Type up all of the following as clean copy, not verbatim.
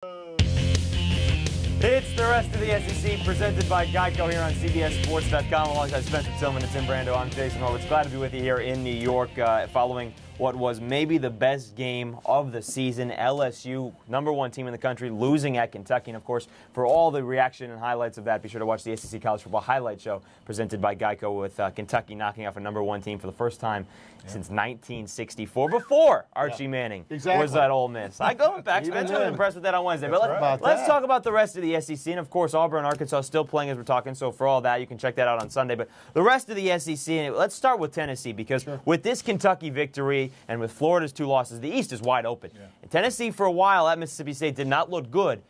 It's the rest of the SEC presented by Geico here on CBSSports.com alongside Spencer Tillman and Tim Brando. I'm Jason Horowitz. Glad to be with you here in New York following what was maybe the best game of the season. LSU, number one team in the country, losing at Kentucky. And, of course, for all the reaction and highlights of that, be sure to watch the SEC College Football Highlight Show presented by Geico with Kentucky knocking off a number one team for the first time since 1964, before Archie Manning was at Ole Miss. I go back. Spencer was impressed with that on Wednesday. But let's talk about the rest of the SEC. And, of course, Auburn, Arkansas still playing as we're talking. So for all that, you can check that out on Sunday. But the rest of the SEC, and let's start with Tennessee because with this Kentucky victory and with Florida's two losses, the East is wide open. And Tennessee, for a while at Mississippi State, did not look good.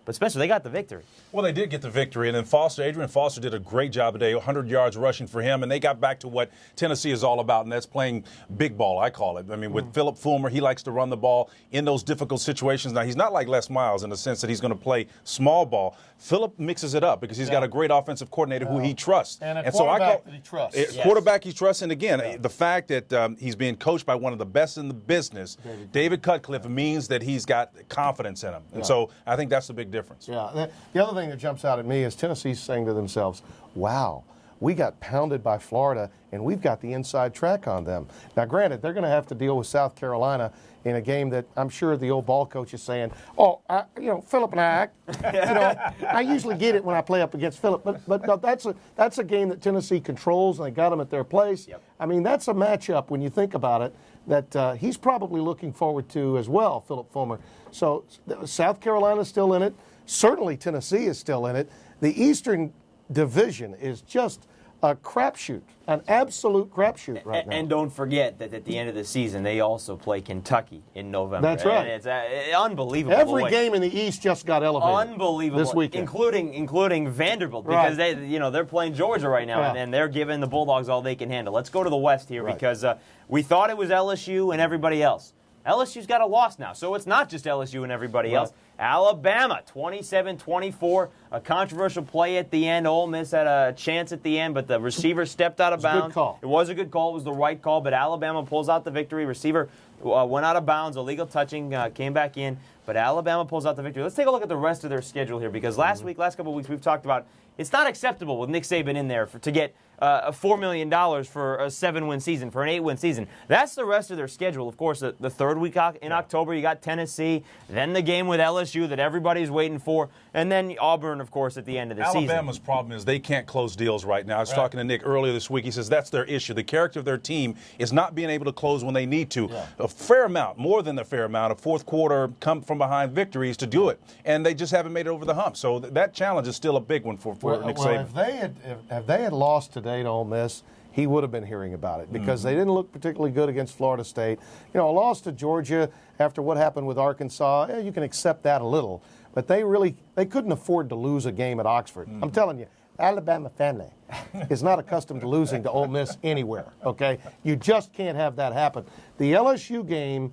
But, Spencer, they got the victory. Well, they did get the victory. And then Adrian Foster did a great job today, 100 yards rushing for him. And they got back to what Tennessee is all about, and that's playing big ball, I call it. I mean, with Philip Fulmer, he likes to run the ball in those difficult situations. Now, he's not like Les Miles in the sense that he's going to play small ball. Philip mixes it up because he's got a great offensive coordinator who he trusts. And a quarterback that he trusts. Quarterback he trusts. And, again, the fact that he's being coached by one of the best in the business, David Cutcliffe, means that he's got confidence in him. And so I think that's the big difference. Yeah. The other thing that jumps out at me is Tennessee's saying to themselves, wow, we got pounded by Florida, and we've got the inside track on them. Now, granted, they're going to have to deal with South Carolina in a game that I'm sure the old ball coach is saying, Philip and I, I usually get it when I play up against Philip. But no, that's a game that Tennessee controls, and they got them at their place. Yep. I mean, that's a matchup, when you think about it, that he's probably looking forward to as well, Philip Fulmer. So South Carolina's still in it. Certainly Tennessee is still in it. The Eastern Division is just a crapshoot, an absolute crapshoot right now. And don't forget that at the end of the season, they also play Kentucky in November. That's right. And it's unbelievable. Every game in the East just got elevated. Unbelievable. This weekend. Including Vanderbilt, because they're playing Georgia right now, and they're giving the Bulldogs all they can handle. Let's go to the West here because we thought it was LSU and everybody else. LSU's got a loss now, so it's not just LSU and everybody else. Alabama, 27-24, a controversial play at the end. Ole Miss had a chance at the end, but the receiver stepped out of bounds. It was a good call. It was the right call, but Alabama pulls out the victory. Receiver went out of bounds, illegal touching, came back in, but Alabama pulls out the victory. Let's take a look at the rest of their schedule here, because last couple of weeks, we've talked about it's not acceptable with Nick Saban in there to get $4 million for a 7-win season, for an 8-win season. That's the rest of their schedule. Of course, the third week in October, you got Tennessee, then the game with LSU that everybody's waiting for, and then Auburn, of course, at the end of the season. Alabama's problem is they can't close deals right now. I was talking to Nick earlier this week. He says that's their issue. The character of their team is not being able to close when they need to. A fair amount, more than a fair amount, of fourth quarter come from behind victories to do it, and they just haven't made it over the hump. So that challenge is still a big one for Nick Saban. If they had lost today to Ole Miss, he would have been hearing about it because they didn't look particularly good against Florida State. A loss to Georgia after what happened with Arkansas, you can accept that a little. But they couldn't afford to lose a game at Oxford. I'm telling you, Alabama family is not accustomed to losing to Ole Miss anywhere, okay? You just can't have that happen. The LSU game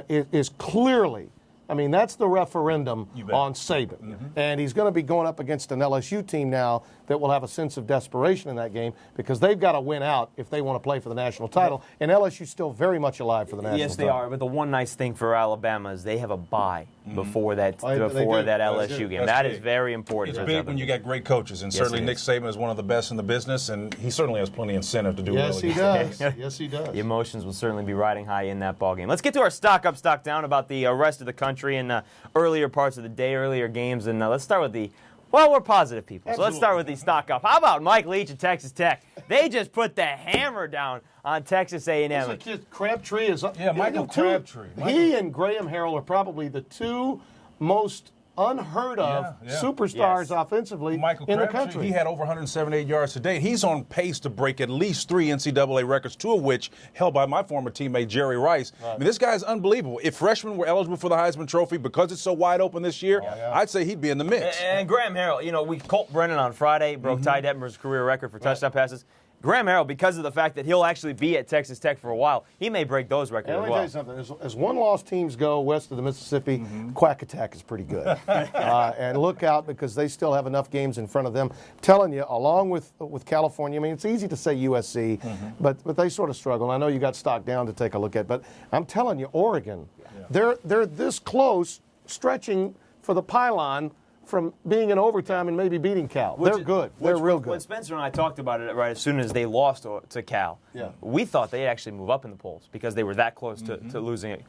is clearly, that's the referendum on Saban. And he's going to be going up against an LSU team now that will have a sense of desperation in that game because they've got to win out if they want to play for the national title. And LSU's still very much alive for the national title. Yes, they are. But the one nice thing for Alabama is they have a bye before that LSU game. That is very important. It's big when you got great coaches. And certainly Nick Saban is one of the best in the business, and he certainly has plenty of incentive to do well. Yes, he does. Yes, he does. The emotions will certainly be riding high in that ballgame. Let's get to our stock up, stock down about the rest of the country and earlier parts of the day, earlier games. And let's start with we're positive people. So let's start with the stock up. How about Mike Leach at Texas Tech? They just put the hammer down on Texas A&M. Crabtree is up. Yeah, Michael Crabtree. He and Graham Harrell are probably the two most unheard of superstars offensively in the country. He had over 178 yards today. He's on pace to break at least 3 NCAA records, 2 of which held by my former teammate Jerry Rice. This guy's unbelievable. If freshmen were eligible for the Heisman Trophy because it's so wide open this year, I'd say he'd be in the mix. And Graham Harrell, we Colt Brennan on Friday broke Ty Detmer's career record for touchdown passes. Graham Harrell, because of the fact that he'll actually be at Texas Tech for a while, he may break those records as well. Let me tell you something. As one-loss teams go west of the Mississippi, Quack Attack is pretty good. And look out because they still have enough games in front of them. I'm telling you, along with California, it's easy to say USC, but they sort of struggle. And I know you got stock down to take a look at, but I'm telling you, Oregon, they're this close, stretching for the pylon from being in overtime and maybe beating Cal. They're good. They're real good. When Spencer and I talked about it right as soon as they lost to Cal, we thought they'd actually move up in the polls because they were that close to losing it.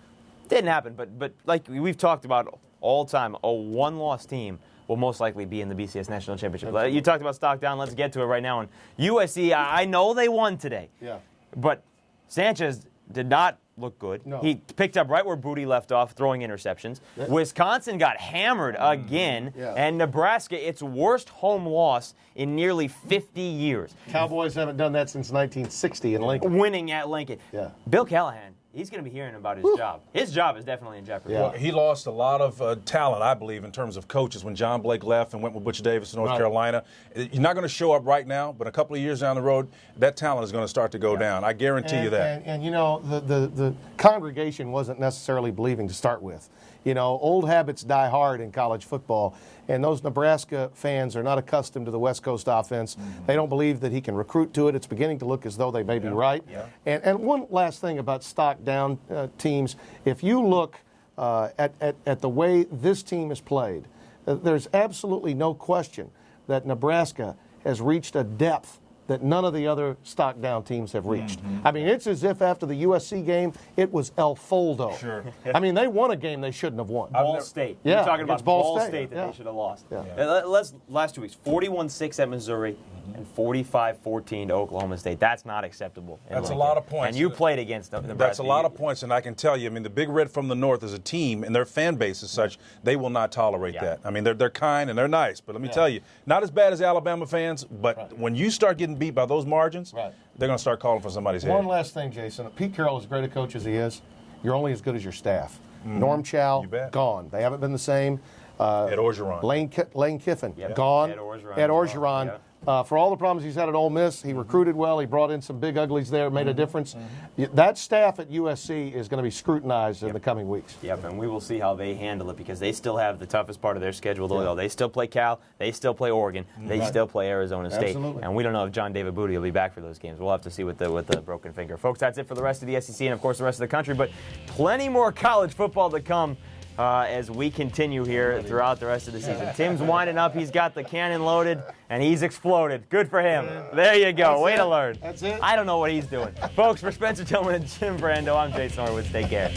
Didn't happen, but like we've talked about all the time, a one-loss team will most likely be in the BCS National Championship. You talked about stock down. Let's get to it right now. And USC, I know they won today, but Sanchez did not look good. No. He picked up right where Booty left off, throwing interceptions. Wisconsin got hammered again, and Nebraska, its worst home loss in nearly 50 years. Cowboys haven't done that since 1960 in Lincoln. Winning at Lincoln. Bill Callahan, he's going to be hearing about his job. His job is definitely in jeopardy. Well, he lost a lot of talent, I believe, in terms of coaches when John Blake left and went with Butch Davis in North Carolina. You're not going to show up right now, but a couple of years down the road, that talent is going to start to go down. I guarantee you that. And you know, the congregation wasn't necessarily believing to start with. You know, old habits die hard in college football, and those Nebraska fans are not accustomed to the West Coast offense. They don't believe that he can recruit to it. It's beginning to look as though they may be right. And one last thing about stock down teams, if you look at the way this team is played, there's absolutely no question that Nebraska has reached a depth that none of the other stock down teams have reached. I mean, it's as if after the USC game, it was El Foldo. Sure. I mean, they won a game they shouldn't have won. Ball State. Yeah, You're talking about against Ball Ball State. State that they should have lost. Last 2 weeks, 41-6 at Missouri and 45-14 to Oklahoma State. That's not acceptable. That's a lot of points. And you played against Nebraska. That's a lot of points, and I can tell you, I mean, the Big Red from the North as a team and their fan base is such, they will not tolerate that. I mean, they're kind and they're nice, but let me tell you, not as bad as Alabama fans, but when you start getting beat by those margins, they're going to start calling for somebody's head. One last thing, Jason. Pete Carroll, as great a coach as he is, you're only as good as your staff. Norm Chow, gone. They haven't been the same. Ed Orgeron. Lane Kiffin, gone. Ed Orgeron. For all the problems he's had at Ole Miss, he recruited well. He brought in some big uglies there, made a difference. That staff at USC is going to be scrutinized in the coming weeks. Yep, and we will see how they handle it because they still have the toughest part of their schedule. They still play Cal, they still play Oregon, they still play Arizona State. Absolutely. And we don't know if John David Booty will be back for those games. We'll have to see with the broken finger. Folks, that's it for the rest of the SEC and, of course, the rest of the country. But plenty more college football to come. As we continue here throughout the rest of the season. Tim's winding up. He's got the cannon loaded, and he's exploded. Good for him. There you go. Way to learn. That's it. I don't know what he's doing. Folks, for Spencer Tillman and Jim Brando, I'm Jason Horowitz. Take care.